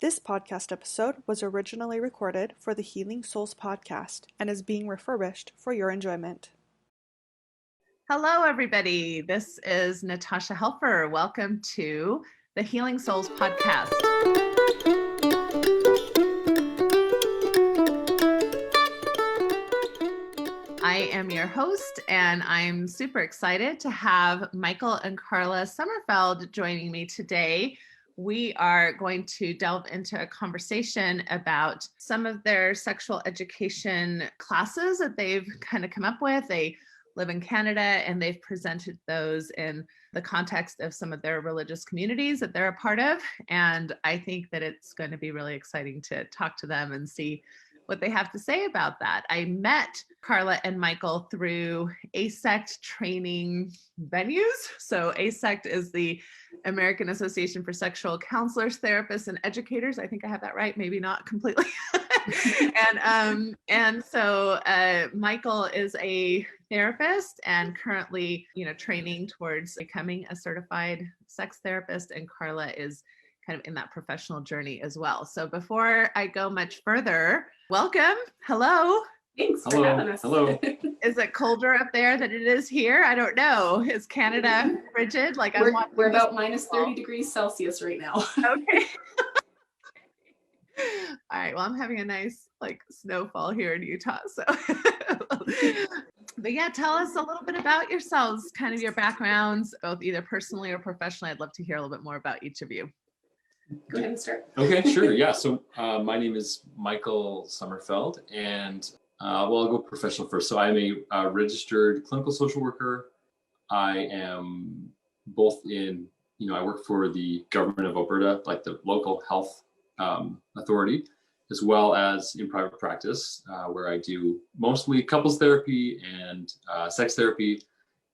This podcast episode was originally recorded for the Healing Souls podcast and is being refurbished for your enjoyment. Hello, everybody. This is Natasha Helfer. Welcome to the Healing Souls podcast. I am your host, and I'm super excited to have Michael and Carla Sommerfeld joining me today. We are going to delve into a conversation about some of their sexual education classes that they've kind of come up with. They live in Canada, and they've presented those in the context of some of their religious communities that they're a part of. And I think that it's going to be really exciting to talk to them and see what they have to say about that. I met Carla and Michael through ASECT training venues. So ASECT is the American Association for Sexual Counselors, Therapists, and Educators. I think I have that right, maybe not completely. and so Michael is a therapist and currently, training towards becoming a certified sex therapist. And Carla is kind of in that professional journey as well. So before I go much further, welcome. Hello. Thanks for having us. Hello. Is it colder up there than it is here? I don't know. Is Canada frigid? Like we're about minus 30 degrees Celsius right now. Okay. All right. Well, I'm having a nice snowfall here in Utah. So, but yeah, tell us a little bit about yourselves, kind of your backgrounds, both either personally or professionally. I'd love to hear a little bit more about each of you. Go ahead and start. Okay, sure. Yeah. So my name is Michael Sommerfeld, and I'll go professional first. So I'm a registered clinical social worker. I am both in, I work for the government of Alberta, like the local health authority, as well as in private practice, where I do mostly couples therapy and sex therapy.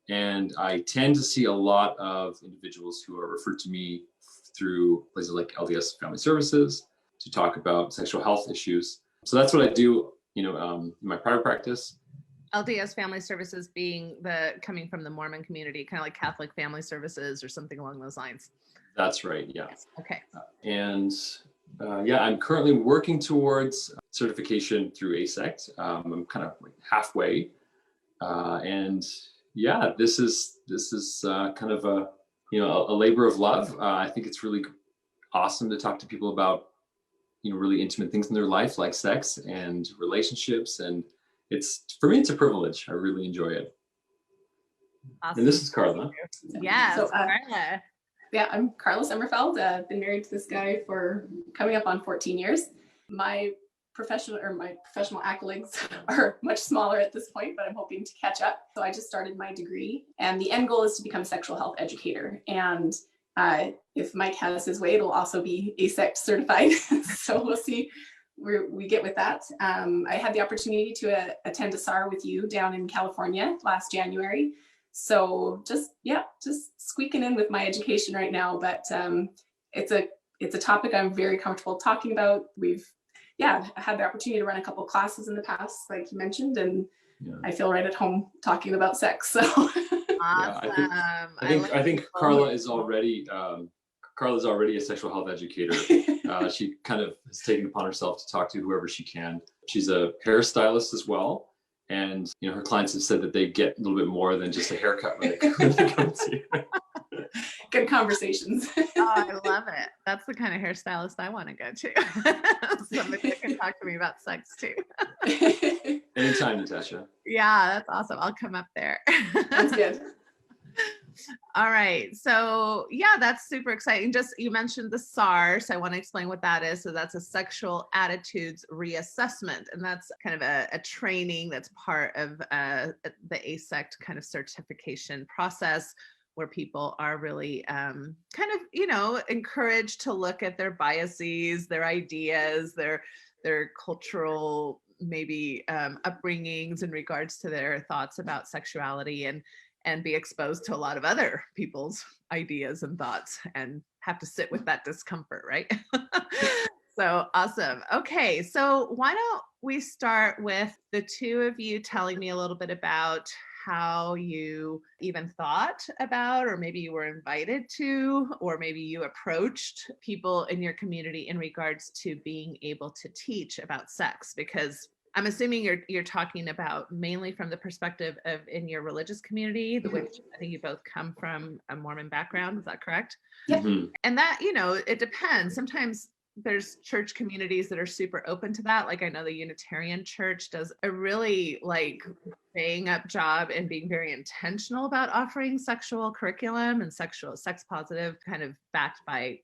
And I tend to see a lot of individuals who are referred to me through places like LDS Family Services to talk about sexual health issues. So that's what I do, in my private practice. LDS Family Services being coming from the Mormon community, kind of like Catholic Family Services or something along those lines. That's right. Yeah. Yes. Okay. I'm currently working towards certification through ASECT. I'm kind of halfway. This is kind of a labor of love. I think it's really awesome to talk to people about, really intimate things in their life, like sex and relationships. And for me, it's a privilege. I really enjoy it. Awesome. And this is Carla. Yeah. So, Carla. Yeah, I'm Carla Sommerfeld. Been married to this guy for coming up on 14 years. My professional accolades are much smaller at this point, but I'm hoping to catch up. So I just started my degree, and the end goal is to become a sexual health educator. And if Mike has his way, it'll also be ASECT certified. So we'll see where we get with that. I had the opportunity to attend a SAR with you down in California last January. So just squeaking in with my education right now, but it's a topic I'm very comfortable talking about. We've had the opportunity to run a couple of classes in the past, like you mentioned, and I feel right at home talking about sex. So awesome. I think Carla is already a sexual health educator. She kind of has taken upon herself to talk to whoever she can. She's a hairstylist as well. And, her clients have said that they get a little bit more than just a haircut when they come to you. Good conversations. Oh, I love it. That's the kind of hairstylist I want to go to. Somebody that can talk to me about sex too. Anytime, Natasha. Yeah, that's awesome. I'll come up there. That's good. All right. So that's super exciting. Just, you mentioned the SAR. So I want to explain what that is. So that's a sexual attitudes reassessment. And that's kind of a training that's part of the ASECT kind of certification process, where people are really encouraged to look at their biases, their ideas, their cultural maybe upbringings in regards to their thoughts about sexuality, and be exposed to a lot of other people's ideas and thoughts and have to sit with that discomfort, right? So awesome. Okay, so why don't we start with the two of you telling me a little bit about how you even thought about, or maybe you were invited to, or maybe you approached people in your community in regards to being able to teach about sex? Because I'm assuming you're talking about mainly from the perspective of in your religious community, which I think you both come from a Mormon background. Is that correct? Yep. And that, it depends. Sometimes there's church communities that are super open to that. Like I know the Unitarian Church does a really bang up job in being very intentional about offering sexual curriculum and sex positive, kind of backed by,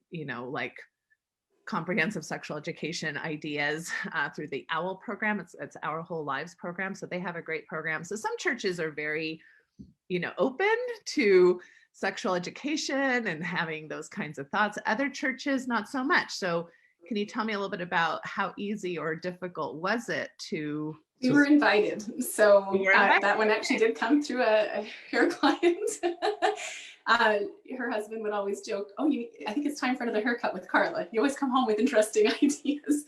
comprehensive sexual education ideas through the OWL program. It's Our Whole Lives program. So they have a great program. So some churches are very, open to sexual education and having those kinds of thoughts. Other churches, not so much. So can you tell me a little bit about how easy or difficult was it to? We were invited. So invited. That one actually did come through a hair client. Her husband would always joke, I think it's time for another haircut with Carla. You always come home with interesting ideas.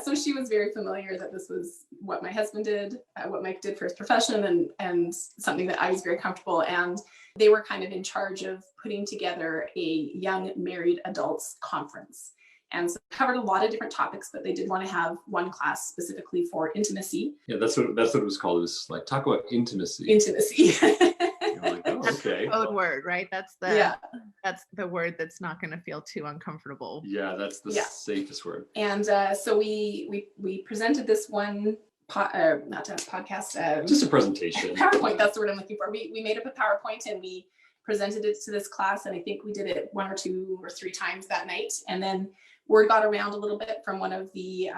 So she was very familiar that this was what my husband did, what Mike did for his profession, and something that I was very comfortable. And they were kind of in charge of putting together a young married adults conference. And so covered a lot of different topics, but they did want to have one class specifically for intimacy. Yeah, that's what it was called. It was like, talk about intimacy. Intimacy. You're like, oh, okay. Code word, right? That's the word that's not going to feel too uncomfortable. Yeah, that's the safest word. And so we presented this one podcast. Just a presentation. PowerPoint, that's the word I'm looking for. We made up a PowerPoint and we presented it to this class. And I think we did it 1 or 2 or 3 times that night. And then word got around a little bit from one of the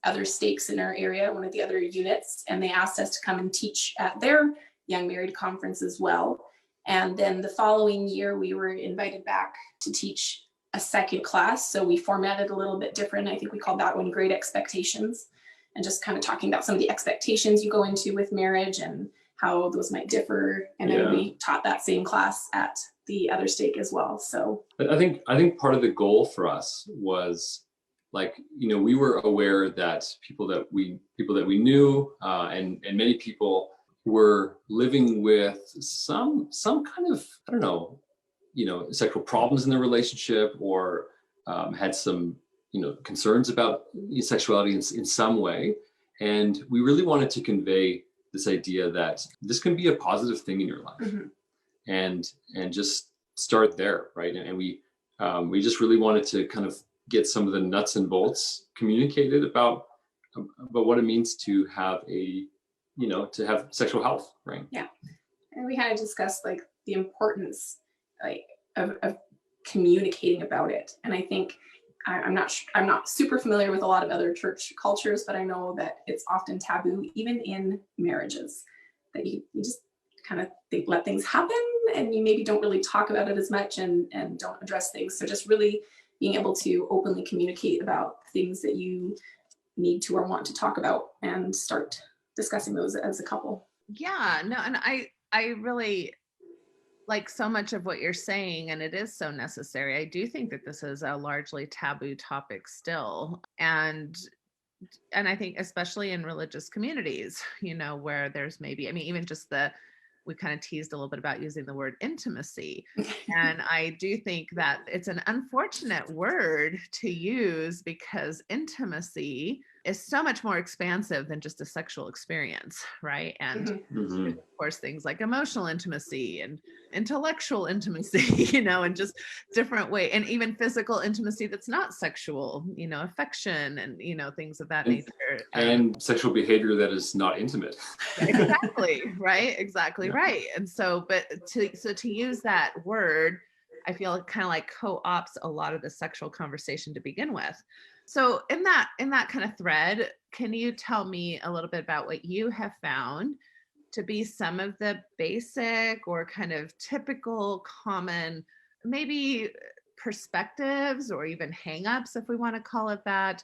other stakes in our area, one of the other units, and they asked us to come and teach at their young married conference as well. And then the following year, we were invited back to teach a second class. So we formatted a little bit different. I think we called that one Great Expectations, and just kind of talking about some of the expectations you go into with marriage and how those might differ. And then we taught that same class at the other stake as well. So I think part of the goal for us was we were aware that people that we knew and many people were living with some kind of, I don't know, sexual problems in their relationship, or had some, concerns about sexuality in some way. And we really wanted to convey this idea that this can be a positive thing in your life, and just start there, right? And we just really wanted to kind of get some of the nuts and bolts communicated about what it means to have to have sexual health, right? Yeah, and we kind of discussed the importance of communicating about it. And I think I'm not super familiar with a lot of other church cultures, but I know that it's often taboo, even in marriages, that you just kind of let things happen, and you maybe don't really talk about it as much and don't address things. So just really being able to openly communicate about things that you need to or want to talk about, and start discussing those as a couple. Yeah, no, and I really like so much of what you're saying, and it is so necessary. I do think that this is a largely taboo topic still. And I think especially in religious communities, where there's maybe, even just we kind of teased a little bit about using the word intimacy. And I do think that it's an unfortunate word to use, because intimacy is so much more expansive than just a sexual experience, right? And of course, things like emotional intimacy and intellectual intimacy, and just different way, and even physical intimacy that's not sexual, affection and, things of that nature. And sexual behavior that is not intimate. Exactly, right? Exactly, right. And so, to use that word, I feel it kind of like co-opts a lot of the sexual conversation to begin with. So in that kind of thread, can you tell me a little bit about what you have found to be some of the basic or kind of typical common, maybe perspectives or even hangups, if we want to call it that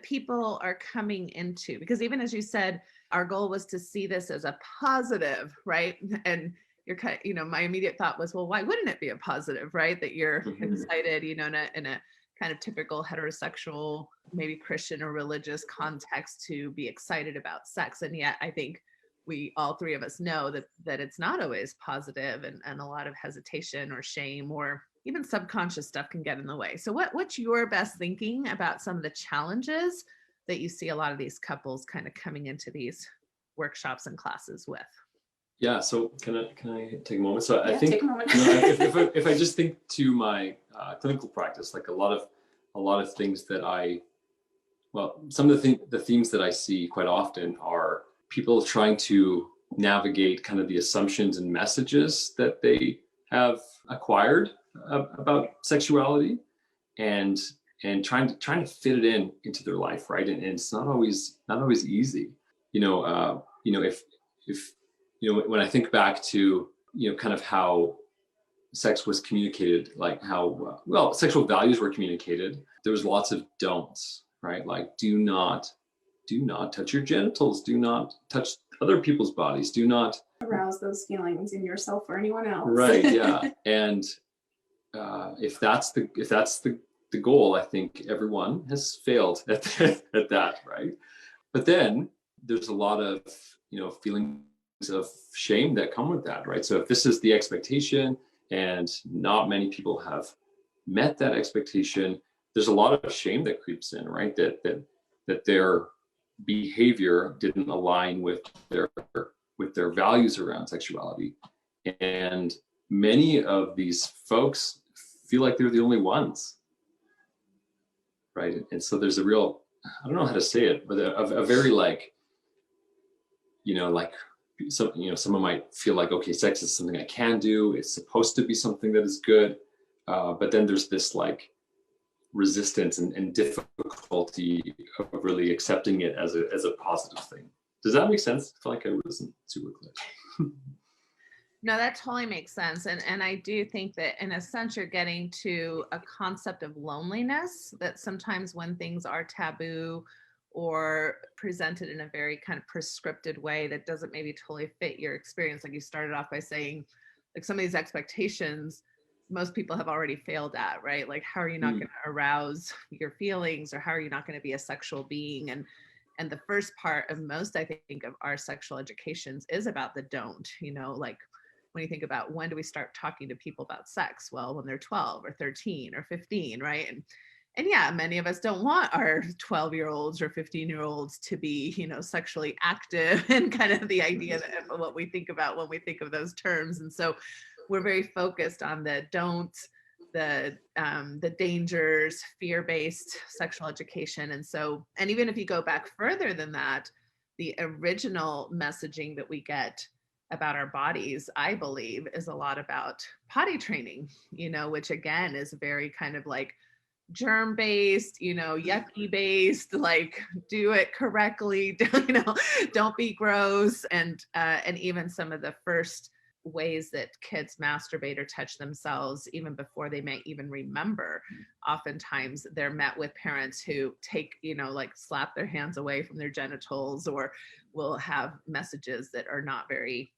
people are coming into? Because even as you said, our goal was to see this as a positive, right? And you're kind of, my immediate thought was, well, why wouldn't it be a positive, right? That you're excited, in a kind of typical heterosexual, maybe Christian or religious context, to be excited about sex. And yet I think we all three of us know that it's not always positive, and a lot of hesitation or shame or even subconscious stuff can get in the way. So what's your best thinking about some of the challenges that you see a lot of these couples kind of coming into these workshops and classes with? Yeah. So can I take a moment? So Yeah, I think take a moment. if I just think to my clinical practice, like a lot of things that some of the themes that I see quite often are people trying to navigate kind of the assumptions and messages that they have acquired about sexuality, and trying to fit it into their life, right? And it's not always easy. If when I think back to kind of how sex was communicated, like how sexual values were communicated, there was lots of don'ts, right? Like do not touch your genitals, do not touch other people's bodies, do not arouse those feelings in yourself or anyone else. Right. Yeah. And if that's the goal, I think everyone has failed at that, right? But then there's a lot of feelings of shame that come with that, right? So if this is the expectation and not many people have met that expectation, there's a lot of shame that creeps in, right? That their behavior didn't align with their values around sexuality, and many of these folks feel like they're the only ones, right? And so there's a real, I don't know how to say it, but a very like someone might feel like, okay, sex is something I can do, it's supposed to be something that is good, but then there's this like resistance and difficulty of really accepting it as a positive thing. Does that make sense? I feel like I wasn't super clear. No, that totally makes sense. And I do think that in a sense, you're getting to a concept of loneliness, that sometimes when things are taboo or presented in a very kind of prescripted way that doesn't maybe totally fit your experience, like you started off by saying, like some of these expectations, most people have already failed at, right? Like, how are you not going to arouse your feelings, or how are you not going to be a sexual being? And the first part of most, I think, of our sexual educations is about the don't, like when you think about when do we start talking to people about sex? Well, when they're 12 or 13 or 15, right? And yeah, many of us don't want our 12-year-olds or 15-year-olds to be, sexually active, and kind of the idea of what we think about when we think of those terms. And so we're very focused on the don'ts, the dangers, fear-based sexual education. And even if you go back further than that, the original messaging that we get about our bodies, I believe, is a lot about potty training, which again is very kind of like germ-based, yucky-based, like do it correctly, don't be gross. And even some of the first ways that kids masturbate or touch themselves, even before they may even remember, oftentimes they're met with parents who take, like slap their hands away from their genitals, or will have messages that are not very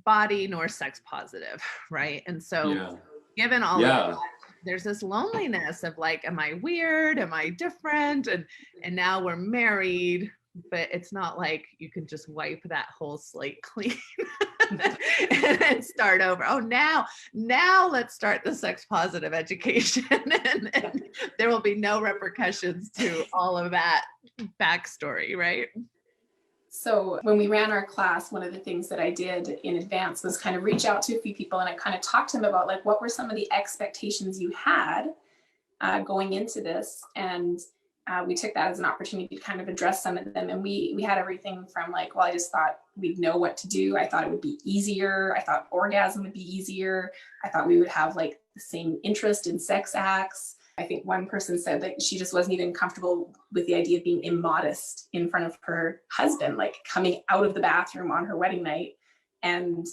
body nor sex positive, right? And so given all of that, there's this loneliness of like, am I weird? Am I different? And now we're married, but it's not like you can just wipe that whole slate clean and then start over. Oh, now let's start the sex positive education, and there will be no repercussions to all of that backstory, right? So when we ran our class, one of the things that I did in advance was kind of reach out to a few people, and I kind of talked to them about like, what were some of the expectations you had going into this? And we took that as an opportunity to kind of address some of them. And we had everything from like, well, I just thought we'd know what to do. I thought it would be easier. I thought orgasm would be easier. I thought we would have like the same interest in sex acts. I think one person said that she just wasn't even comfortable with the idea of being immodest in front of her husband, like coming out of the bathroom on her wedding night and,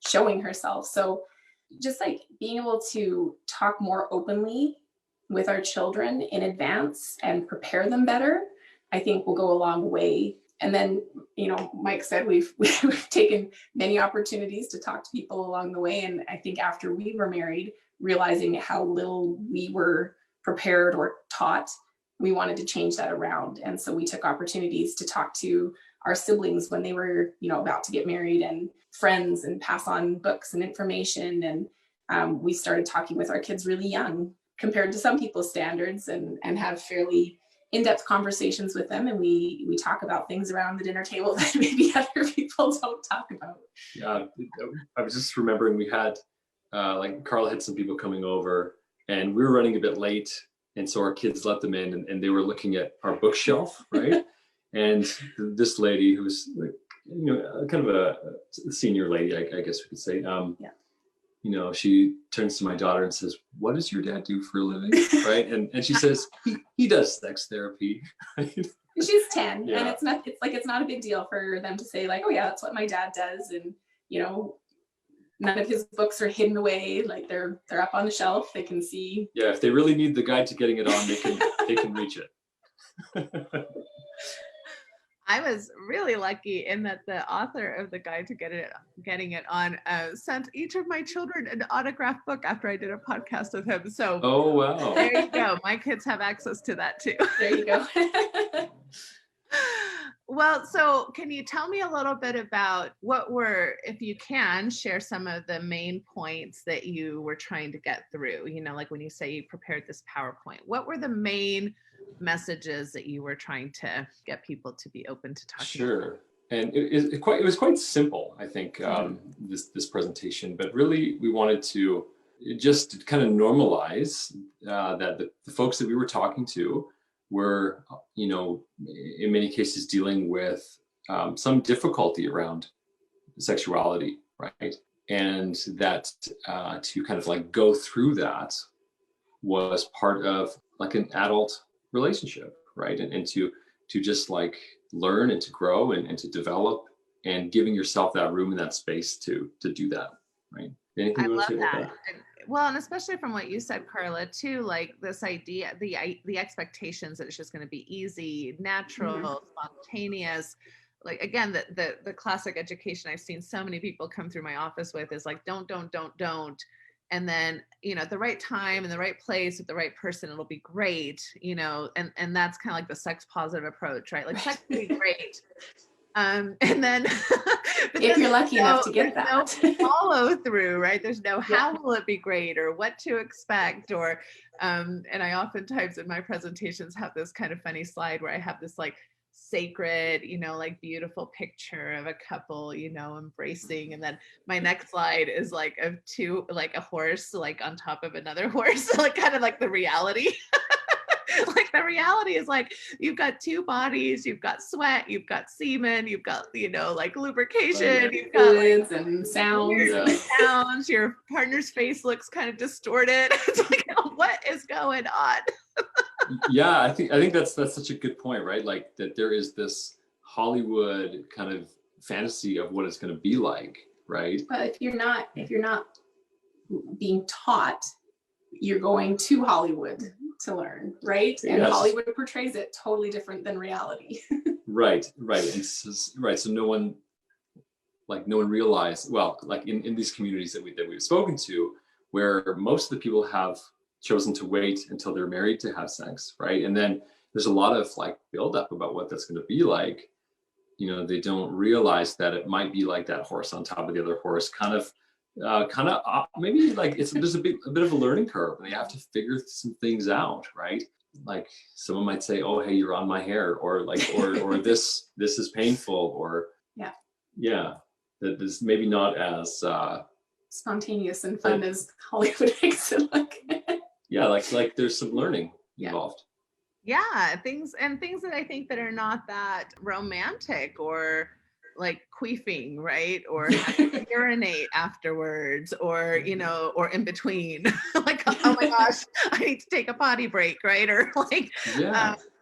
showing herself. So just like being able to talk more openly with our children in advance and prepare them better, I think will go a long way. And then, Mike said we've taken many opportunities to talk to people along the way. And I think after we were married, realizing how little we were prepared or taught we wanted to change that around. And so we took opportunities to talk to our siblings when they were, about to get married, and friends, and pass on books and information. And we started talking with our kids really young compared to some people's standards, and have fairly in-depth conversations with them. And we talk about things around the dinner table that maybe other people don't talk about. Yeah, I was just remembering we had, like Carla had some people coming over, and we were running a bit late. And so our kids let them in, and they were looking at our bookshelf, right? And this lady, who was like, kind of a senior lady, I guess we could say, she turns to my daughter and says, "What does your dad do for a living?" Right? And she says, he does sex therapy. Right? She's 10, Yeah. and it's not a big deal for them to say, like, "Oh yeah, that's what my dad does," and none of his books are hidden away. Like, they're up on the shelf. They can see. Yeah, if they really need the guide to getting it on, they can reach it. I was really lucky in that the author of the guide to getting it on sent each of my children an autographed book after I did a podcast with him. So, oh wow, there you go. My kids have access to that too. There you go. Well, so can you tell me a little bit about if you can, share some of the main points that you were trying to get through? Like when you say you prepared this PowerPoint, what were the main messages that you were trying to get people to be open to talking Sure. about? And it was quite simple, I think, this presentation, but really we wanted to just kind of normalize that the folks that we were talking to were, in many cases dealing with some difficulty around sexuality, right? And that to kind of like go through that was part of like an adult relationship, right? And to just like learn and to grow and to develop, and giving yourself that room and that space to do that, right? Anything you want to say about that? Well, and especially from what you said, Carla, too, like this idea, the expectations that it's just going to be easy, natural, spontaneous. Like, again, the classic education I've seen so many people come through my office with is like, don't. And then, at the right time, in the right place, with the right person, it'll be great, and that's kind of like the sex positive approach, right? Like, sex will be great. And then if you're lucky enough to get that, no follow through, right? There's no how will it be great, or what to expect, or and I oftentimes in my presentations have this kind of funny slide where I have this like sacred, like beautiful picture of a couple, embracing, and then my next slide is like of two, like a horse like on top of another horse, like kind of like the reality. Like the reality is like, you've got two bodies, you've got sweat, you've got semen, you've got, like lubrication, you've got fluids and sounds. Sounds, your partner's face looks kind of distorted. It's like, what is going on? Yeah, I think that's such a good point, right? Like that there is this Hollywood kind of fantasy of what it's going to be like, right? But if you're not being taught, you're going to Hollywood to learn, right? And yes. Hollywood portrays it totally different than reality. Right. And so no one realized, well, like in these communities that we've spoken to, where most of the people have chosen to wait until they're married to have sex, right? And then there's a lot of like buildup about what that's going to be like. They don't realize that it might be like that horse on top of the other horse, kind of maybe like there's a bit of a learning curve, and they have to figure some things out, right? Like someone might say, "Oh, hey, you're on my hair," or like, or this is painful, or that is maybe not as spontaneous and fun as Hollywood makes it look. Yeah, like there's some learning involved. Yeah, things that I think that are not that romantic, or like queefing, right? Or urinate afterwards, or or in between. Like, oh my gosh, I need to take a potty break, right? Or like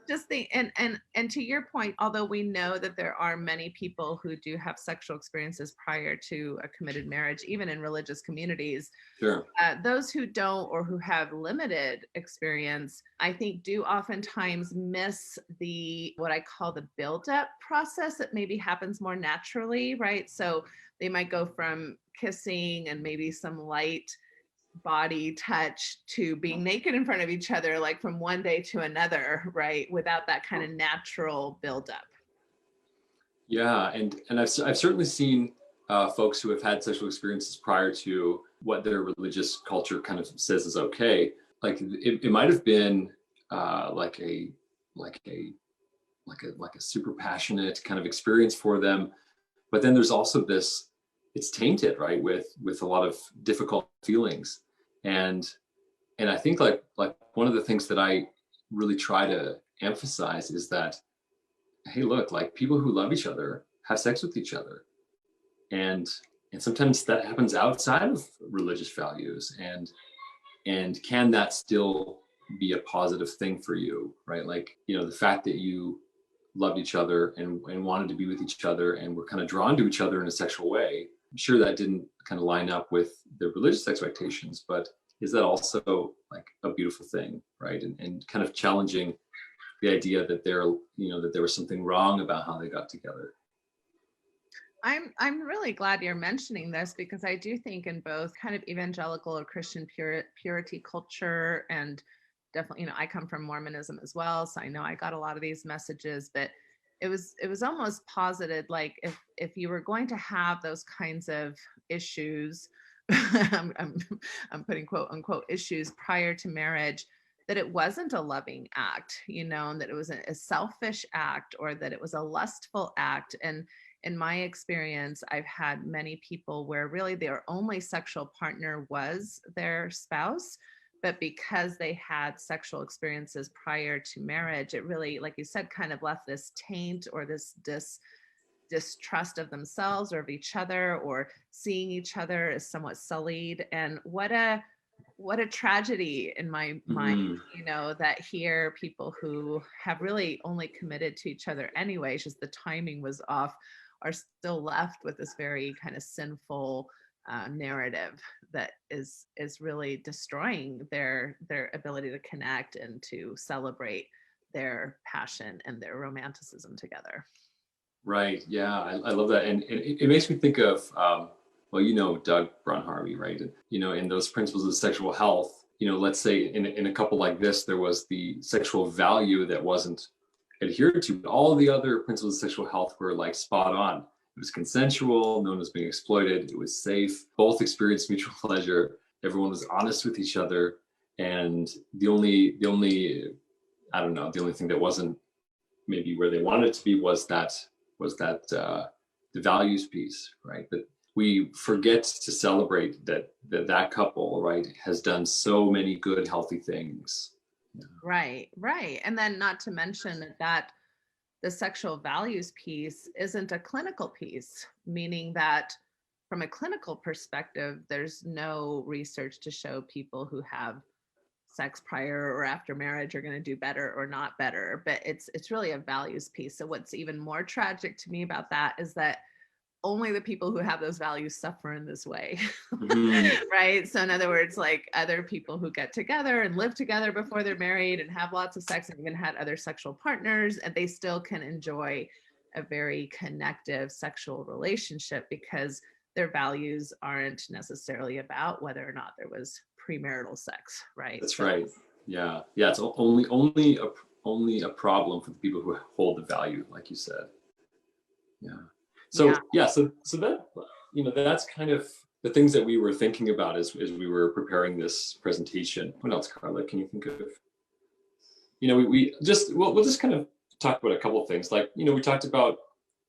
just the and to your point, although we know that there are many people who do have sexual experiences prior to a committed marriage, even in religious communities, sure. Those who don't, or who have limited experience, I think do oftentimes miss what I call the build-up process that maybe happens more naturally, right? So they might go from kissing and maybe some light body touch to being naked in front of each other, like from one day to another, right? Without that kind of natural buildup. Yeah, and I've certainly seen folks who have had sexual experiences prior to what their religious culture kind of says is okay. Like it might have been like a super passionate kind of experience for them, but then there's also this, it's tainted, right, with a lot of difficult feelings, and I think like one of the things that I really try to emphasize is that, hey, look, like people who love each other have sex with each other, and sometimes that happens outside of religious values, and can that still be a positive thing for you, right? Like, you know, the fact that you loved each other and wanted to be with each other and were kind of drawn to each other in a sexual way. I'm sure that didn't kind of line up with the religious expectations, but is that also like a beautiful thing, right? And kind of challenging the idea that that there was something wrong about how they got together. I'm really glad you're mentioning this, because I do think in both kind of evangelical or Christian purity culture, and definitely, you know, I come from Mormonism as well, so I know I got a lot of these messages, but it was almost posited like if you were going to have those kinds of issues, I'm putting quote unquote issues prior to marriage, that it wasn't a loving act, you know, and that it was a selfish act, or that it was a lustful act. And in my experience, I've had many people where really their only sexual partner was their spouse, but because they had sexual experiences prior to marriage, it really, like you said, kind of left this taint or this distrust of themselves or of each other, or seeing each other as somewhat sullied. And what a tragedy in my mind, you know, that here people who have really only committed to each other anyway, just the timing was off, are still left with this very kind of sinful narrative that is really destroying their ability to connect and to celebrate their passion and their romanticism together. Right. Yeah, I love that, and it makes me think of well, you know, Doug Braun-Harvey, right? You know, in those principles of sexual health, you know, let's say in a couple like this, there was the sexual value that wasn't adhered to, but all the other principles of sexual health were like spot on. It was consensual, no one was being exploited, it was safe, both experienced mutual pleasure, everyone was honest with each other, and the only I don't know, the only thing that wasn't maybe where they wanted it to be was that the values piece, right? But we forget to celebrate that couple, right, has done so many good, healthy things. Right. And then not to mention that the sexual values piece isn't a clinical piece, meaning that from a clinical perspective, there's no research to show people who have sex prior or after marriage are going to do better or not better, but it's really a values piece. So what's even more tragic to me about that is that only the people who have those values suffer in this way. Right? So in other words, like other people who get together and live together before they're married and have lots of sex and even had other sexual partners, and they still can enjoy a very connective sexual relationship because their values aren't necessarily about whether or not there was premarital sex, right? That's right. Yeah. It's only a problem for the people who hold the value, like you said. Yeah. So that, you know, that's kind of the things that we were thinking about as we were preparing this presentation. What else, Carla? Can you think of? You know, we'll just kind of talk about a couple of things. Like, you know, we talked about,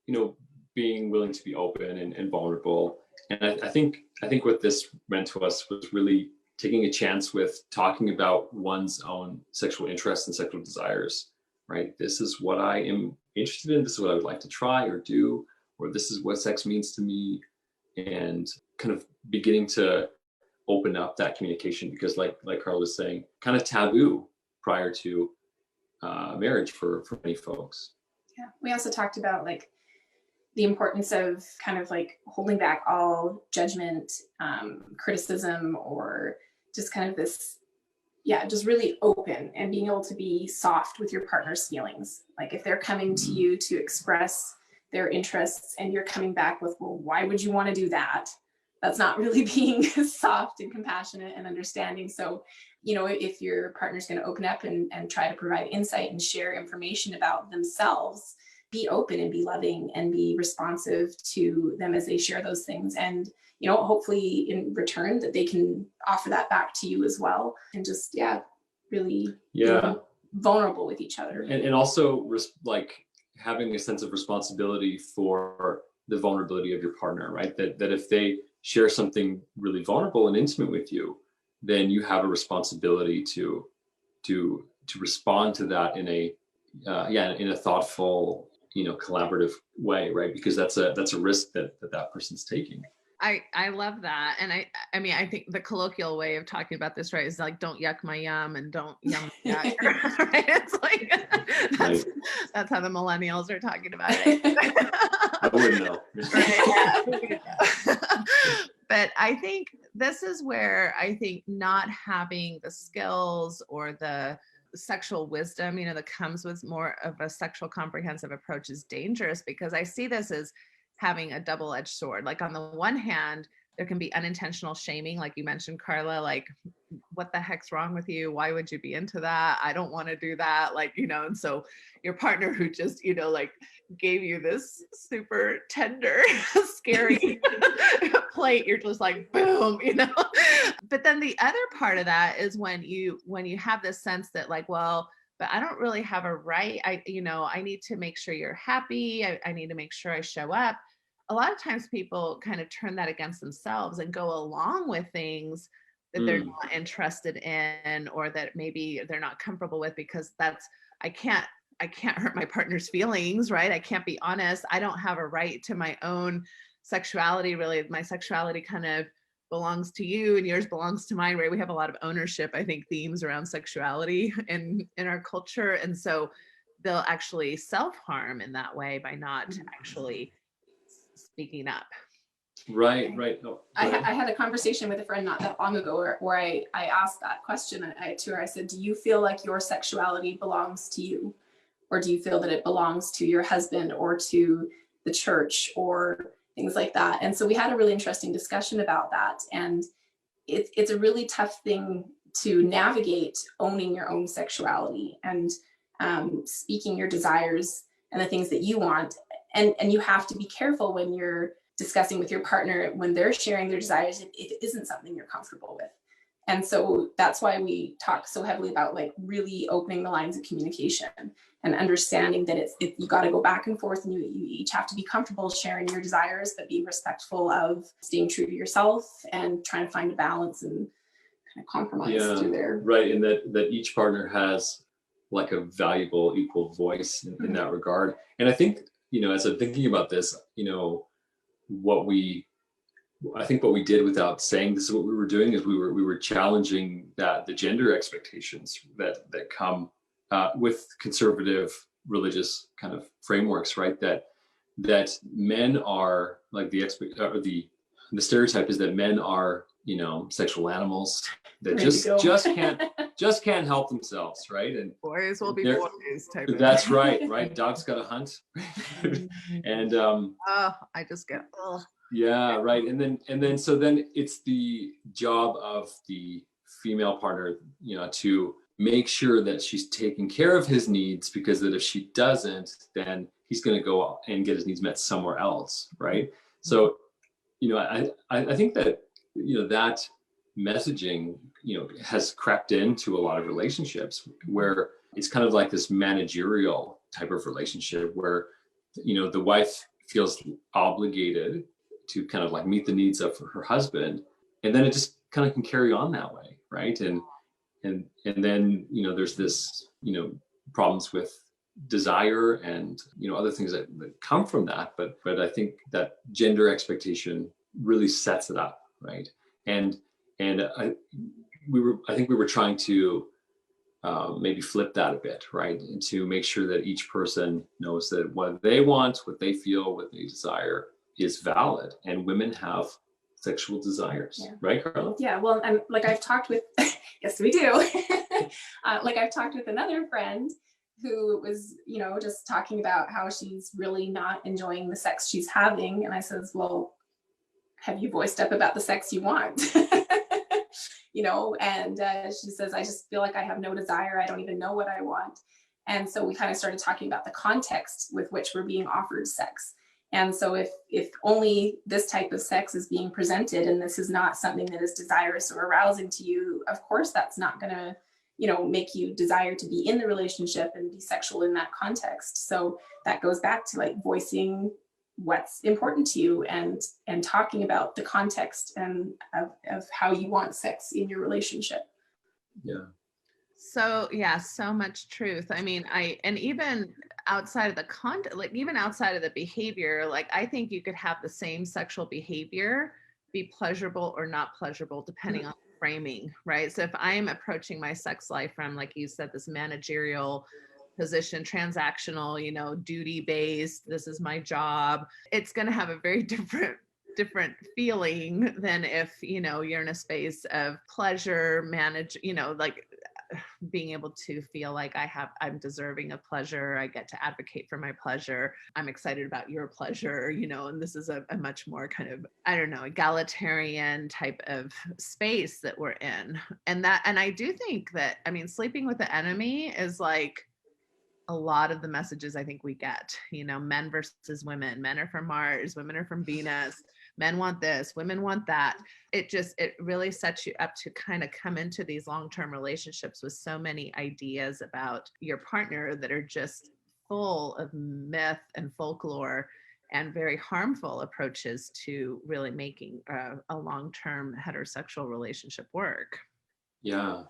you know, being willing to be open and vulnerable. And I think what this meant to us was really taking a chance with talking about one's own sexual interests and sexual desires, right? This is what I am interested in. This is what I would like to try or do, or this is what sex means to me, and kind of beginning to open up that communication, because like Carla was saying, kind of taboo prior to marriage for many folks. Yeah, we also talked about like the importance of kind of like holding back all judgment, criticism, or just kind of this, just really open and being able to be soft with your partner's feelings. Like if they're coming to you to express their interests and you're coming back with, well, why would you want to do that? that's not really being soft and compassionate and understanding. So, if your partner's going to open up and try to provide insight and share information about themselves, be open and be loving and be responsive to them as they share those things. And, hopefully in return that they can offer that back to you as well. And just, really vulnerable with each other. And also like having a sense of responsibility for the vulnerability of your partner, right? That if they share something really vulnerable and intimate with you, then you have a responsibility to respond to that in a thoughtful, collaborative way, right? Because that's a risk that person's taking. I love that. And I mean, I think the colloquial way of talking about this, right, is like, don't yuck my yum and don't yum my yuck. Right? It's like, that's how the millennials are talking about it. I wouldn't know. Right, yeah. But I think this is where I think not having the skills or the sexual wisdom, that comes with more of a sexual comprehensive approach is dangerous, because I see this as having a double-edged sword. Like on the one hand, there can be unintentional shaming, like you mentioned, Carla, like, what the heck's wrong with you? Why would you be into that? I don't want to do that. Like, and so your partner who just, like gave you this super tender, scary plate, you're just like, boom, But then the other part of that is when you have this sense that like, well, but I don't really have a right. I need to make sure you're happy. I need to make sure I show up. A lot of times people kind of turn that against themselves and go along with things that they're not interested in, or that maybe they're not comfortable with, because I can't hurt my partner's feelings, right? I can't be honest. I don't have a right to my own sexuality. Really, my sexuality kind of belongs to you and yours belongs to mine, right? We have a lot of ownership, I think, themes around sexuality in our culture. And so they'll actually self-harm in that way by not actually speaking up. Right. No, I had a conversation with a friend not that long ago where I asked that question to her. I said, do you feel like your sexuality belongs to you? Or do you feel that it belongs to your husband or to the church or things like that? And so we had a really interesting discussion about that. And it's a really tough thing to navigate, owning your own sexuality and speaking your desires and the things that you want. And you have to be careful when you're discussing with your partner, when they're sharing their desires, if it isn't something you're comfortable with. And so that's why we talk so heavily about like really opening the lines of communication and understanding that you got to go back and forth, and you each have to be comfortable sharing your desires, but being respectful of staying true to yourself and trying to find a balance and kind of compromise through there. Right. And that each partner has like a valuable equal voice in that regard. And I think, as I'm thinking about this, what we did without saying this is what we were doing is we were challenging the gender expectations that come with conservative religious kind of frameworks, right? That men are like the stereotype is that men are sexual animals that just can't help themselves, right? And boys will be boys type of that's right. Dogs gotta hunt. And I just get yeah, right. And then so it's the job of the female partner, to make sure that she's taking care of his needs, because that if she doesn't, then he's going to go and get his needs met somewhere else, right? So, I think that that messaging has crept into a lot of relationships where it's kind of like this managerial type of relationship where the wife feels obligated to kind of like meet the needs of her husband, and then it just kind of can carry on that way, right? And then there's this problems with desire and other things that come from that, but I think that gender expectation really sets it up, right? And I think we were trying to maybe flip that a bit, right? And to make sure that each person knows that what they want, what they feel, what they desire is valid, and women have sexual desires, right, Carla? Yeah, well, and like I've talked with, yes, we do. Like I've talked with another friend who was, just talking about how she's really not enjoying the sex she's having. And I says, well, have you voiced up about the sex you want? And she says, I just feel like I have no desire. I don't even know what I want. And so we kind of started talking about the context with which we're being offered sex. And so if only this type of sex is being presented and this is not something that is desirous or arousing to you, of course, that's not going to, make you desire to be in the relationship and be sexual in that context. So that goes back to like voicing what's important to you and talking about the context and of how you want sex in your relationship. Yeah. So yeah, so much truth. I mean, and even outside of the content, like even outside of the behavior, like I think you could have the same sexual behavior be pleasurable or not pleasurable depending on the framing, right? So if I'm approaching my sex life from, like you said, this managerial position, transactional, duty based, this is my job, it's going to have a very different feeling than if you're in a space of pleasure, like being able to feel like I'm deserving of pleasure. I get to advocate for my pleasure. I'm excited about your pleasure, and this is a much more kind of, I don't know, egalitarian type of space that we're in. And I do think that, I mean, sleeping with the enemy is like a lot of the messages I think we get, men versus women, men are from Mars, women are from Venus, men want this, women want that. It really sets you up to kind of come into these long-term relationships with so many ideas about your partner that are just full of myth and folklore and very harmful approaches to really making a long-term heterosexual relationship work. Yeah,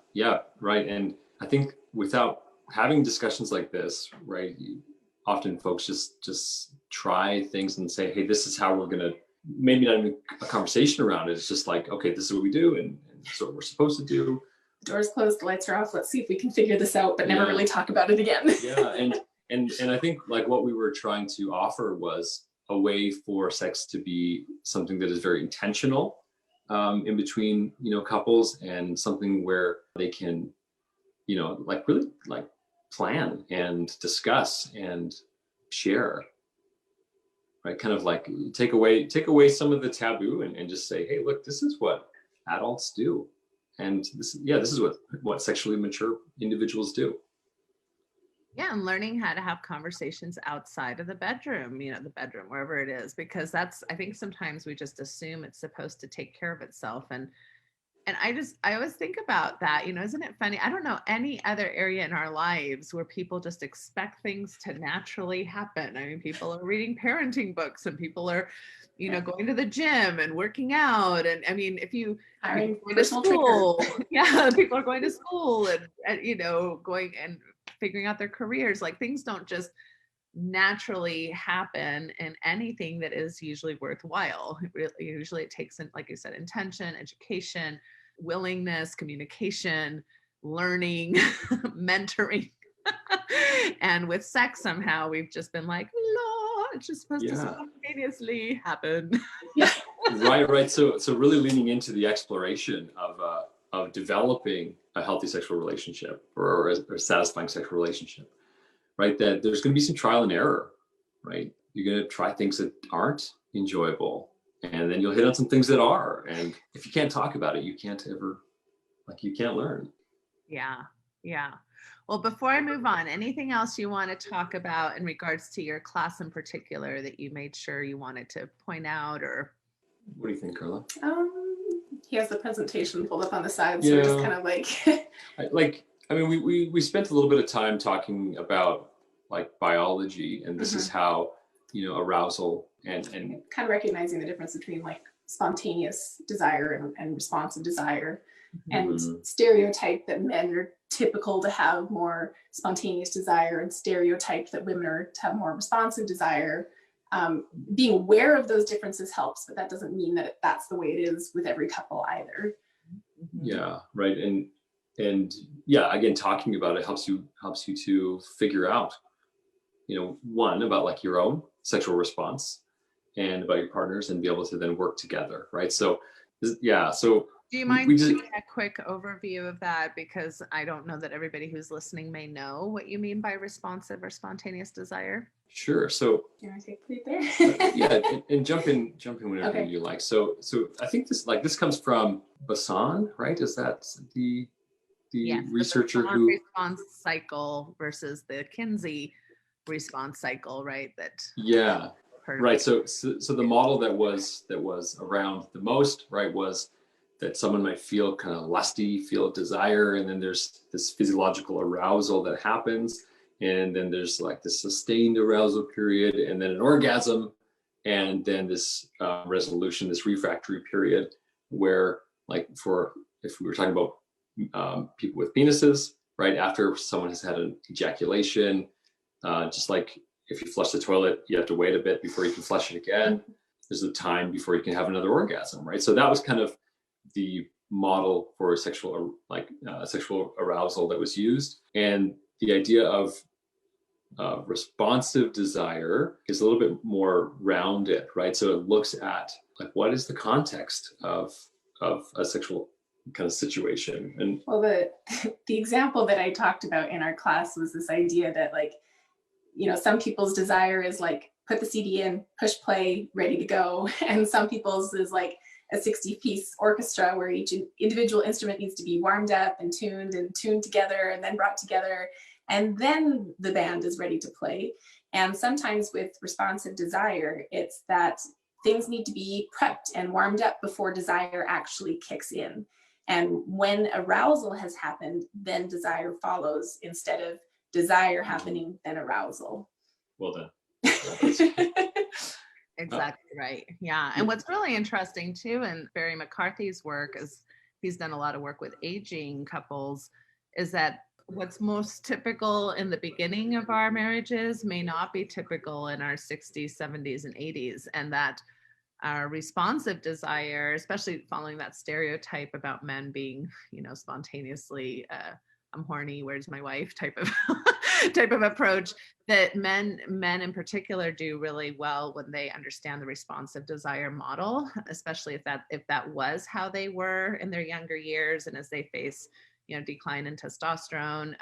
right. And I think without having discussions like this, right, often folks just try things and say, hey, this is how we're going to, maybe not even a conversation around it. It's just like, okay, this is what we do and this is what we're supposed to do. The door's closed, the lights are off. Let's see if we can figure this out, but never really talk about it again. Yeah, and I think like what we were trying to offer was a way for sex to be something that is very intentional in between, couples, and something where they can, like really like plan and discuss and share. Right, kind of like take away some of the taboo and just say, hey, look, this is what adults do, and this is what sexually mature individuals do. Yeah, and learning how to have conversations outside of the bedroom, the bedroom, wherever it is, because I think sometimes we just assume it's supposed to take care of itself, and I always think about that, isn't it funny? I don't know any other area in our lives where people just expect things to naturally happen. I mean, people are reading parenting books and people are, going to the gym and working out. And I mean, if you hiring going to school, people are going to school and going and figuring out their careers. Like things don't just naturally happen in anything that is usually worthwhile. Usually it takes, like you said, intention, education, willingness, communication, learning, mentoring. And with sex, somehow we've just been like, no, it's just supposed to spontaneously happen. Right. So really leaning into the exploration of developing a healthy sexual relationship or a satisfying sexual relationship. Right, that there's going to be some trial and error, right? You're going to try things that aren't enjoyable, and then you'll hit on some things that are. And if you can't talk about it, you can't learn. Yeah. Well, before I move on, anything else you want to talk about in regards to your class in particular that you made sure you wanted to point out, or? What do you think, Carla? He has the presentation pulled up on the side, so we're just kind of like. I mean, we spent a little bit of time talking about like biology, and this is how, arousal and kind of recognizing the difference between like spontaneous desire and responsive desire, and stereotype that men are typical to have more spontaneous desire and stereotype that women are to have more responsive desire. Being aware of those differences helps, but that doesn't mean that that's the way it is with every couple either. Yeah, right. And yeah, again, talking about it helps you to figure out, one, about like your own sexual response and about your partners, and be able to then work together, right? So Do you mind we just, giving a quick overview of that? Because I don't know that everybody who's listening may know what you mean by responsive or spontaneous desire. sure. So Can I take the lead there? yeah, and jump in whenever Okay. you like. So I think this comes from Bassan, right? Is that the Yes, researcher the who response cycle versus the Kinsey response cycle, right? That yeah, heard right. So the model that was around the most, right, was that someone might feel kind of lusty, feel desire, and then there's this physiological arousal that happens, and then there's like this sustained arousal period, and then an orgasm, and then this resolution, this refractory period, where like if we were talking about people with penises, right, after someone has had an ejaculation, just like if you flush the toilet, you have to wait a bit before you can flush it again. There's a time before you can have another orgasm, right? So that was kind of the model for sexual arousal that was used. And the idea of responsive desire is a little bit more rounded, right? So it looks at like what is the context of a sexual kind of situation. And well, the example that I talked about in our class was this idea that, like, some people's desire is like put the CD in, push play, ready to go, and some people's is like a 60-piece orchestra where each individual instrument needs to be warmed up and tuned together and then brought together, and then the band is ready to play. And sometimes with responsive desire, it's that things need to be prepped and warmed up before desire actually kicks in. And when arousal has happened, then desire follows, instead of desire happening, then arousal. well done. Exactly right. Yeah. And what's really interesting too, in Barry McCarthy's work, is he's done a lot of work with aging couples, is that what's most typical in the beginning of our marriages may not be typical in our 60s, 70s, and 80s. And that our responsive desire, especially following that stereotype about men being, spontaneously, I'm horny, where's my wife type of type of approach, that men in particular do really well when they understand the responsive desire model, especially if that was how they were in their younger years, and as they face decline in testosterone,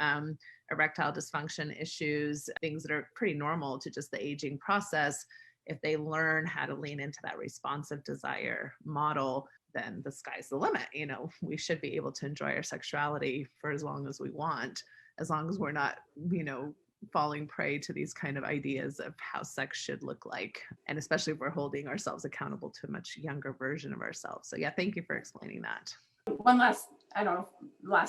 erectile dysfunction issues, things that are pretty normal to just the aging process. If they learn how to lean into that responsive desire model, then the sky's the limit. We should be able to enjoy our sexuality for as long as we want, as long as we're not, falling prey to these kind of ideas of how sex should look like. And especially if we're holding ourselves accountable to a much younger version of ourselves. So yeah, thank you for explaining that. One last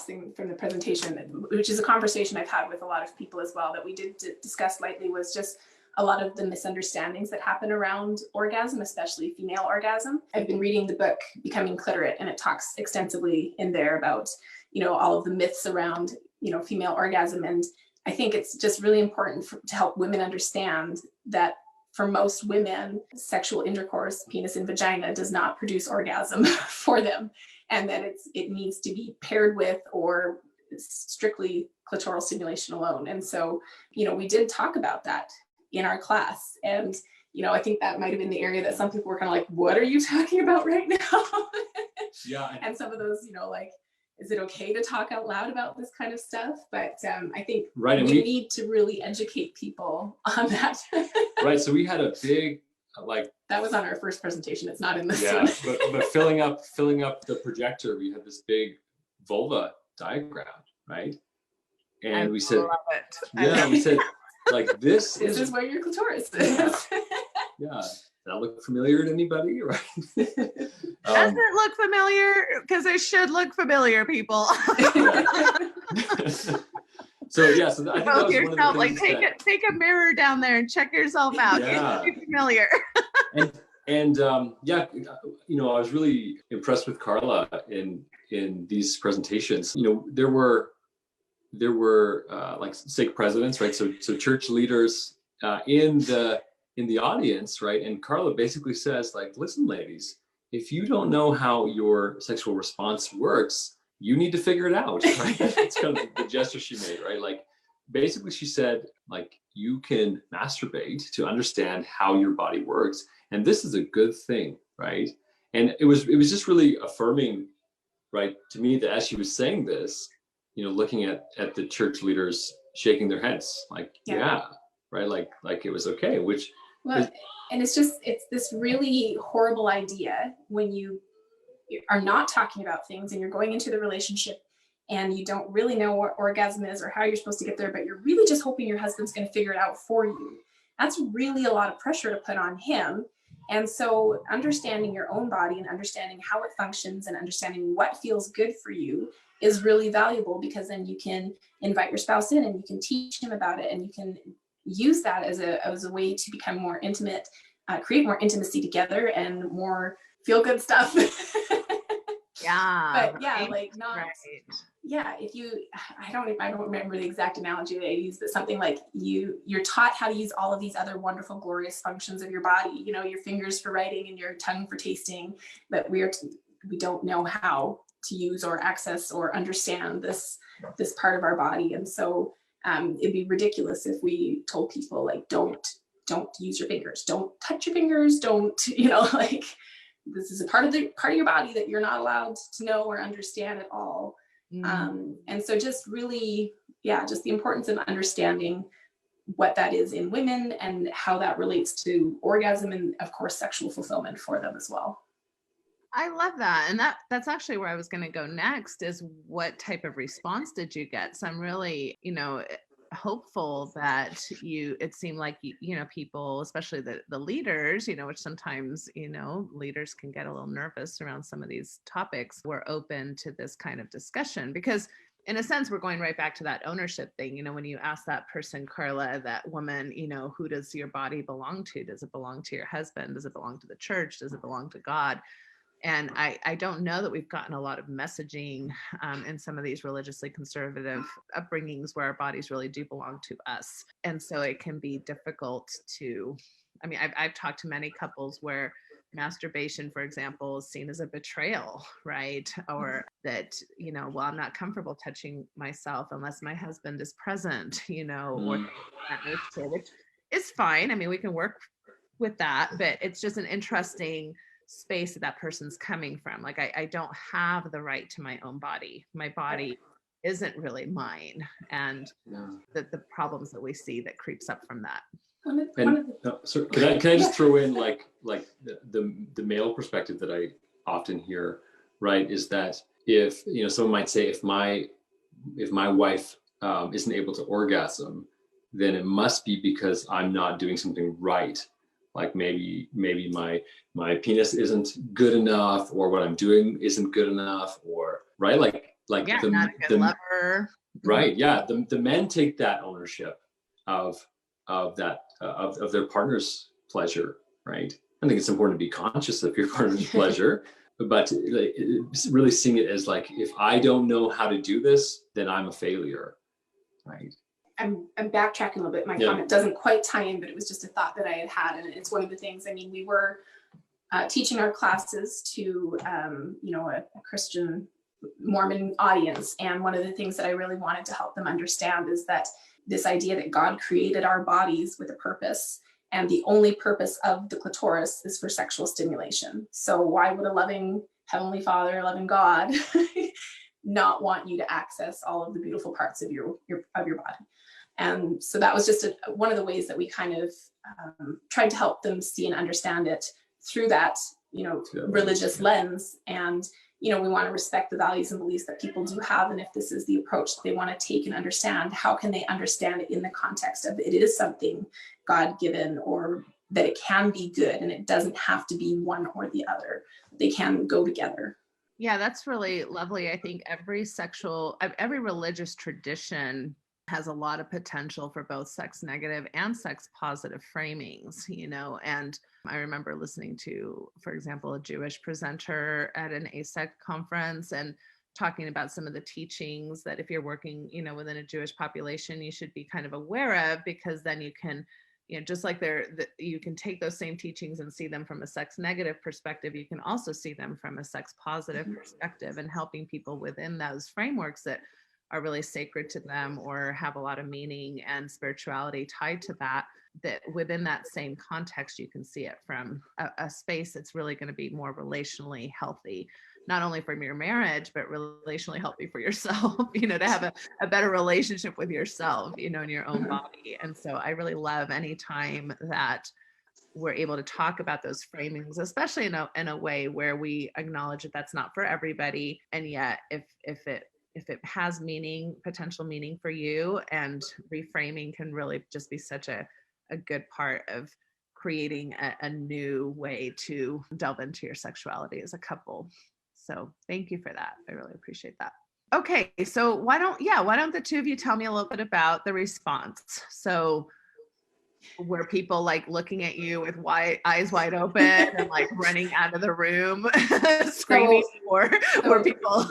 thing from the presentation, which is a conversation I've had with a lot of people as well, that we did discuss lightly, was just a lot of the misunderstandings that happen around orgasm, especially female orgasm. I've been reading the book Becoming Clitorate, and it talks extensively in there about, all of the myths around, female orgasm. And I think it's just really important to help women understand that for most women, sexual intercourse, penis and vagina, does not produce orgasm for them, and that it needs to be paired with or strictly clitoral stimulation alone. And so, we did talk about that in our class. And, I think that might have been the area that some people were kind of like, what are you talking about right now? Yeah. And some of those, like, is it okay to talk out loud about this kind of stuff? But I think we need to really educate people on that. Right. So we had a big, that was on our first presentation. It's not in this one. but filling up the projector, we had this big vulva diagram, right? And we said, we said, like, this is where your clitoris is. Yeah. Does that look familiar to anybody? Right. Does it look familiar? Because it should look familiar, people. So I think that was yourself, one of the things take a mirror down there and check yourself out. Yeah. It's familiar. and I was really impressed with Carla in these presentations. There were like stake presidents, right? So church leaders in the audience, right? And Carla basically says, like, listen, ladies, if you don't know how your sexual response works, you need to figure it out, right? That's kind of the gesture she made, right? Like, basically she said, like, you can masturbate to understand how your body works, and this is a good thing, right? And it was just really affirming right, to me, that as she was saying this, looking at the church leaders shaking their heads, like, yeah, right, like it was okay, which well, and it's this really horrible idea when you are not talking about things and you're going into the relationship and you don't really know what orgasm is or how you're supposed to get there, but you're really just hoping your husband's going to figure it out for you. That's really a lot of pressure to put on him. And so understanding your own body and understanding how it functions and understanding what feels good for you is really valuable, because then you can invite your spouse in and you can teach him about it, and you can use that as a way to become more intimate, create more intimacy together and more feel good stuff. Yeah. But yeah, like not, right. Yeah, if you, I don't remember the exact analogy that I used, but something like you're taught how to use all of these other wonderful, glorious functions of your body, your fingers for writing and your tongue for tasting, but we don't know how to use or access or understand this part of our body. And so it'd be ridiculous if we told people, like, don't use your fingers, don't touch your fingers, don't, like, this is a part of your body that you're not allowed to know or understand at all. And so just really, just the importance of understanding what that is in women and how that relates to orgasm and, of course, sexual fulfillment for them as well. I love that. And that's actually where I was going to go next, is what type of response did you get? So I'm really, hopeful that it seemed like, people, especially the leaders, which sometimes, leaders can get a little nervous around some of these topics, were open to this kind of discussion, because in a sense, we're going right back to that ownership thing. When you ask that person, Carla, that woman, who does your body belong to? Does it belong to your husband? Does it belong to the church? Does it belong to God? And I don't know that we've gotten a lot of messaging in some of these religiously conservative upbringings where our bodies really do belong to us. And so it can be difficult I've talked to many couples where masturbation, for example, is seen as a betrayal, right? Or that, I'm not comfortable touching myself unless my husband is present, or that nature, which is fine. We can work with that, but it's just an interesting space that person's coming from. Like, I don't have the right to my own body. My body isn't really mine. And the problems that we see that creeps up from that. So can I just throw in like the male perspective that I often hear, right, is that if, someone might say, if my wife isn't able to orgasm, then it must be because I'm not doing something right. Like maybe my penis isn't good enough, or what I'm doing isn't good enough, or right, like not a good lover. Right, yeah. The men take that ownership of that of their partner's pleasure, right? I think it's important to be conscious of your partner's pleasure, but really seeing it as like, if I don't know how to do this, then I'm a failure, right? I'm backtracking a little bit. My comment doesn't quite tie in, but it was just a thought that I had, and it's one of the things. We were teaching our classes to a Christian Mormon audience, and one of the things that I really wanted to help them understand is that this idea that God created our bodies with a purpose, and the only purpose of the clitoris is for sexual stimulation. So why would a loving Heavenly Father, loving God, not want you to access all of the beautiful parts of your body? And so that was just one of the ways that we kind of tried to help them see and understand it through that, religious lens. And, we want to respect the values and beliefs that people do have. And if this is the approach that they want to take and understand, how can they understand it in the context of it is something God-given, or that it can be good and it doesn't have to be one or the other. They can go together. Yeah, that's really lovely. I think every religious tradition has a lot of potential for both sex negative and sex positive framings, and I remember listening to, for example, a Jewish presenter at an ASEC conference and talking about some of the teachings that if you're working, within a Jewish population, you should be kind of aware of, because then you can, just like you can take those same teachings and see them from a sex negative perspective, you can also see them from a sex positive perspective, and helping people within those frameworks that are really sacred to them or have a lot of meaning and spirituality tied to that within that same context, you can see it from a space that's really going to be more relationally healthy. not only from your marriage, but relationally healthy for yourself, to have a better relationship with yourself, in your own body. And so I really love any time that we're able to talk about those framings, especially in a way where we acknowledge that that's not for everybody. And yet if it has potential meaning for you, and reframing can really just be such a good part of creating a new way to delve into your sexuality as a couple. So thank you for that. I really appreciate that. Okay, so why don't the two of you tell me a little bit about the response? So were people like looking at you with eyes wide open and like running out of the room screaming, or were people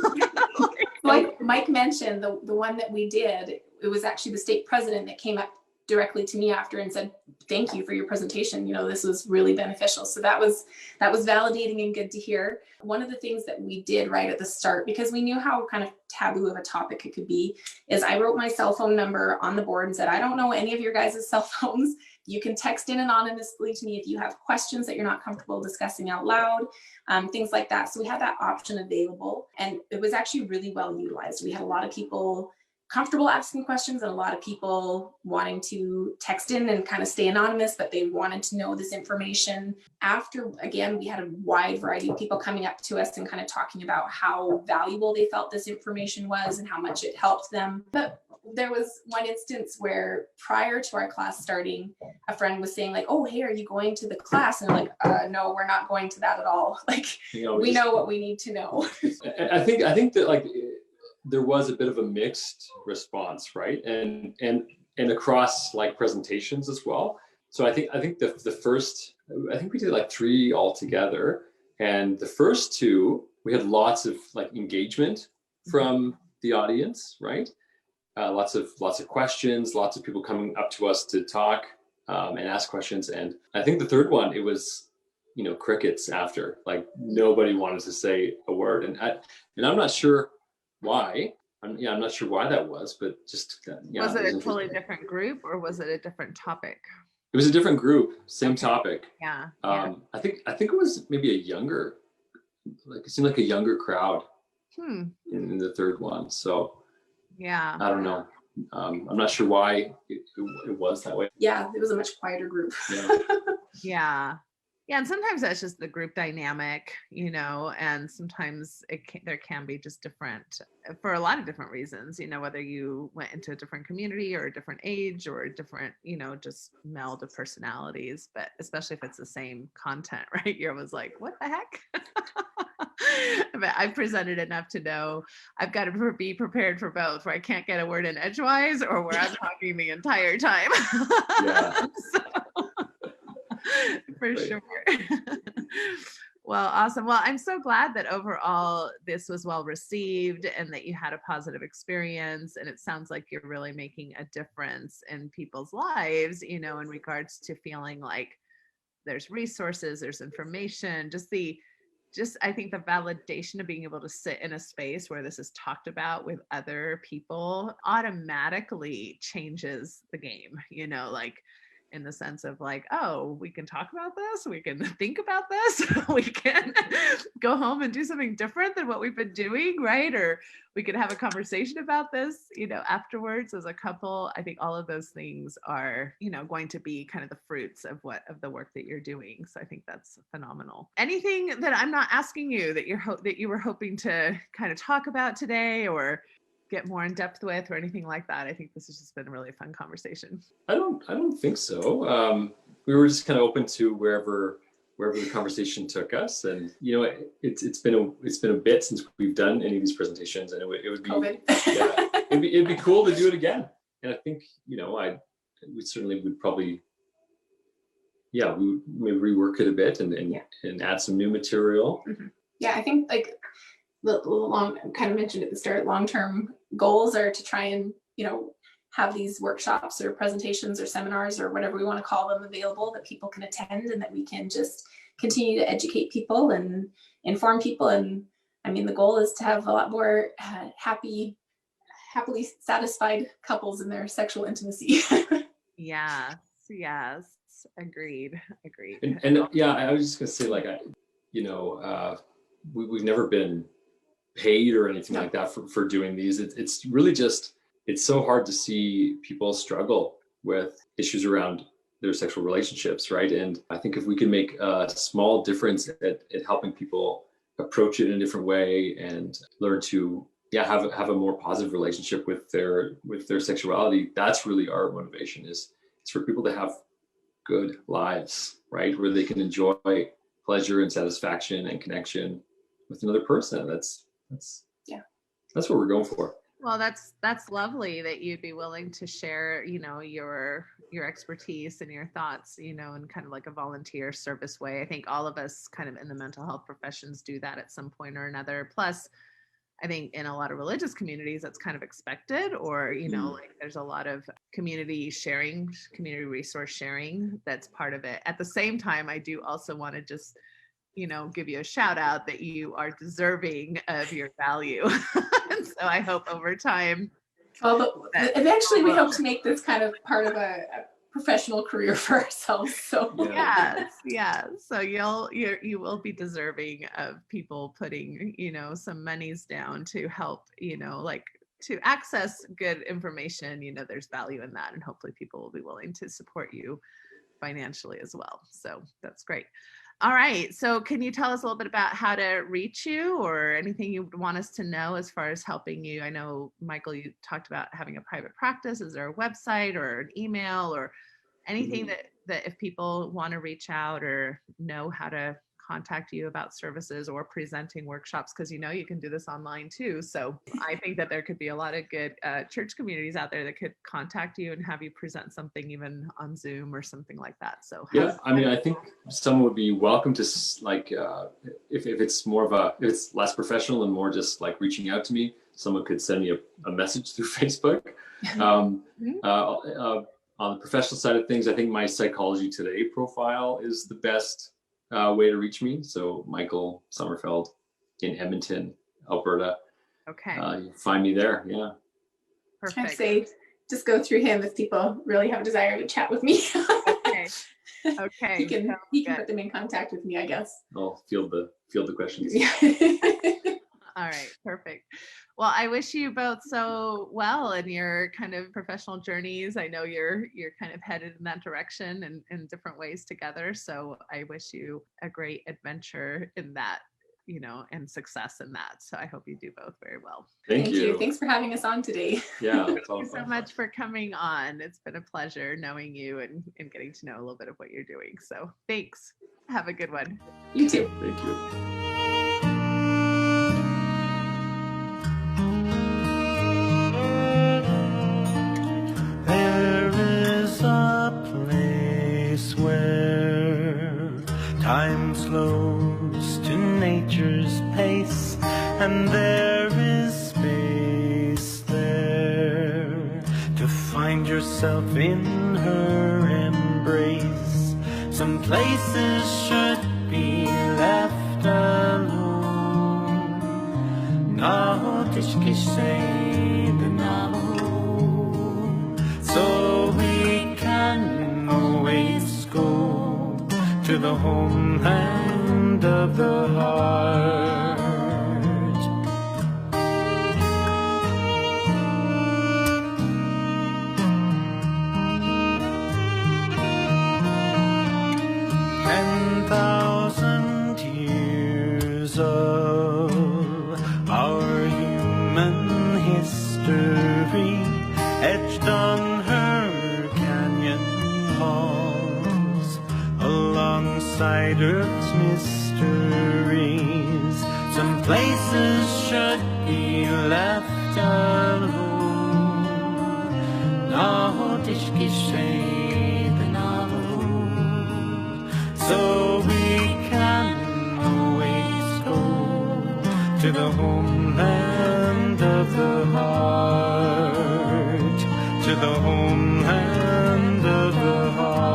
like Mike mentioned, the one that we did, it was actually the state president that came up directly to me after and said, thank you for your presentation. This was really beneficial. So that was validating and good to hear. One of the things that we did right at the start, because we knew how kind of taboo of a topic it could be, is I wrote my cell phone number on the board and said, I don't know any of your guys' cell phones. You can text in anonymously to me if you have questions that you're not comfortable discussing out loud, things like that. So we had that option available, and it was actually really well utilized. We had a lot of people comfortable asking questions and a lot of people wanting to text in and kind of stay anonymous, but they wanted to know this information. After, again, we had a wide variety of people coming up to us and kind of talking about how valuable they felt this information was and how much it helped them. But there was one instance where prior to our class starting, a friend was saying like, oh, hey, are you going to the class? And I'm like, no, we're not going to that at all. Like, we know what we need to know. I think that like, there was a bit of a mixed response, right? And across like presentations as well. So I think the first, I think we did like 3 altogether. And the first 2, we had lots of like engagement from the audience, right? Lots of questions, lots of people coming up to us to talk and ask questions. And I think the third one, it was, crickets after, like nobody wanted to say a word. And I'm not sure why. I'm not sure why that was, but just was it a totally different group, or was it a different topic? It was a different group, same topic. Yeah. I think it was maybe it seemed like a younger crowd in the third one. So yeah, I don't know. I'm not sure why it was that way. Yeah, it was a much quieter group. Yeah. Yeah, and sometimes that's just the group dynamic, and sometimes there can be just different for a lot of different reasons, whether you went into a different community or a different age or a different, just meld of personalities, but especially if it's the same content, right? You're always like, what the heck? But I've presented enough to know I've got to be prepared for both, where I can't get a word in edgewise or where I'm talking the entire time. Yeah. For sure. Well, awesome. Well, I'm so glad that overall this was well received and that you had a positive experience. And it sounds like you're really making a difference in people's lives, in regards to feeling like there's resources, there's information, I think the validation of being able to sit in a space where this is talked about with other people automatically changes the game, like in the sense of like, oh, we can talk about this, we can think about this, we can go home and do something different than what we've been doing, right? Or we could have a conversation about this, afterwards as a couple. I think all of those things are, going to be kind of the fruits of the work that you're doing. So I think that's phenomenal. Anything that I'm not asking you that you were hoping to kind of talk about today or get more in depth with or anything like that? I think this has just been a really fun conversation. I don't think so. We were just kind of open to wherever the conversation took us, and it's been a bit since we've done any of these presentations, and it would be COVID. Yeah, it'd be cool to do it again. And I think we certainly would probably we would maybe rework it a bit and add some new material. Mm-hmm. Yeah, I think like the kind of mentioned at the start, long-term goals are to try and, have these workshops or presentations or seminars or whatever we want to call them available that people can attend, and that we can just continue to educate people and inform people. And I mean, the goal is to have a lot more happily satisfied couples in their sexual intimacy. Yes. Agreed. And yeah, I was just gonna say, like, we've never been paid or anything like that for doing these. It's really just, it's so hard to see people struggle with issues around their sexual relationships, right? And I think if we can make a small difference at helping people approach it in a different way and learn to have a more positive relationship with their sexuality, that's really our motivation, is for people to have good lives, right? Where they can enjoy pleasure and satisfaction and connection with another person. That's what we're going for. Well, that's lovely that you'd be willing to share, your expertise and your thoughts, in kind of like a volunteer service way. I think all of us kind of in the mental health professions do that at some point or another. Plus, I think in a lot of religious communities, that's kind of expected, or, like there's a lot of community sharing, community resource sharing that's part of it. At the same time, I do also want to just, give you a shout out that you are deserving of your value. And so I hope over time. Well, eventually we hope to make this kind of part of a professional career for ourselves. So yeah. So you will be deserving of people putting, some monies down to help, to access good information. There's value in that, and hopefully people will be willing to support you financially as well. So that's great. All right. So can you tell us a little bit about how to reach you, or anything you would want us to know as far as helping you? I know, Michael, you talked about having a private practice. Is there a website or an email or anything that if people want to reach out or know how to contact you about services or presenting workshops, because you can do this online too. So I think that there could be a lot of good church communities out there that could contact you and have you present something even on Zoom or something like that. So I think someone would be welcome to, like, if it's if it's less professional and more just like reaching out to me, someone could send me a message through Facebook. On the professional side of things, I think my Psychology Today profile is the best way to reach me. So Michael Sommerfeld in Edmonton, Alberta. Okay. You find me there. Yeah. Perfect. I'd say just go through him if people really have a desire to chat with me. Okay. He can put them in contact with me, I guess. I'll field the questions. Yeah. All right. Perfect. Well, I wish you both so well in your kind of professional journeys. I know you're kind of headed in that direction and in different ways together. So I wish you a great adventure in that, and success in that. So I hope you do both very well. Thank you. Thanks for having us on today. Yeah. Thank you so much for coming on. It's been a pleasure knowing you and getting to know a little bit of what you're doing. So thanks. Have a good one. You too. Thank you. Time slows to nature's pace, and there is space there to find yourself in her embrace. Some places should be left alone. So we can always go to the homeland of the heart. 10,000 years of our human history etched on her canyon walls, alongside Earth's mysteries. Some places should be left alone. Nordisch geschehen alone. So we can always go to the homeland of the heart, to the homeland of the heart.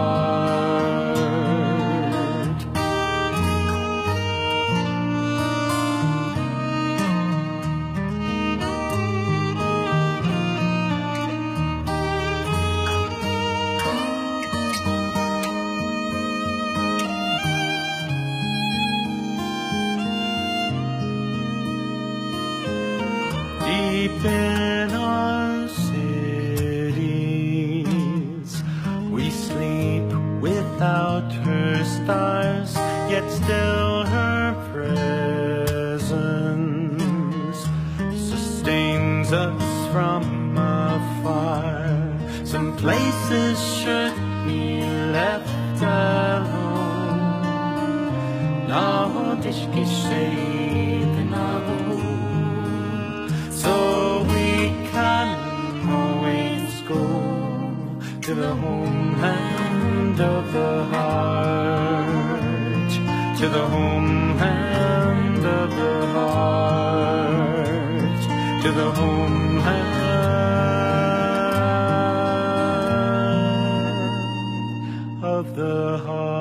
yet still her presence sustains us from afar. Some places should be left alone. Nå det skal sætte so we can always go to the homeland of the heart, to the homeland of the heart, to the homeland of the heart.